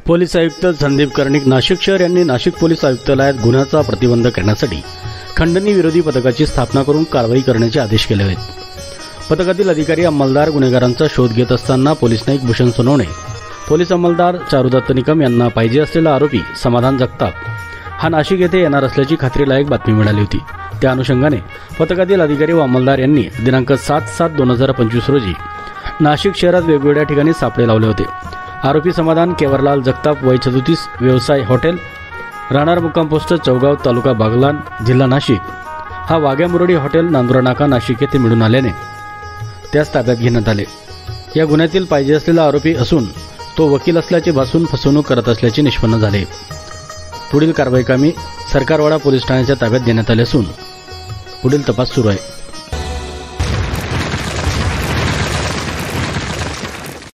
Police आयुक्त संदीप कर्णिक नाशिक शहर यांनी नाशिक पोलीस आयुक्तालयात गुन्ह्याचा प्रतिबंध करण्यासाठी खंडणी विरोधी पथकाची स्थापना करून कारवाई करण्याचे आदेश केले आहेत। पथकातील अधिकारी अंमलदार गुन्हेगारांचा शोध घेत असताना पोलीस नाईक भूषण सोनवणे, पोलीस अंमलदार चारुदत्त निकम यांना पाहिजे असलेला आरोपी समाधान जगताप हा नाशिक येथे येणार असल्याची खात्रीलायक बातमी मिळाली होती। त्या अनुषंगाने पथकातील अधिकारी व अंमलदार यांनी दिनांक 7/7/2025 रोजी नाशिक शहरात वेगवेगळ्या ठिकाणी सापळे लावले होते। आरोपी समाधान केवरलाल जगताप वय 34, व्यवसाय हॉटेल, राहणार मुक्काम पोस्ट चौगाव, तालुका बागलाण, जिल्हा नाशिक हा वाघ्या मुरडी हॉटेल, नांदुरा नाका, नाशिक येथे मिळून आल्याने त्यास ताब्यात घेण्यात आले। या गुन्ह्यातील पाहिजे असलेला आरोपी असून तो वकील असल्याचे भासून फसवणूक करत असल्याचे निष्पन्न झाले। पुढील कारवाई कामी सरकारवाडा पोलीस ठाण्याच्या ताब्यात देण्यात आले असून पुढील तपास सुरू आहे।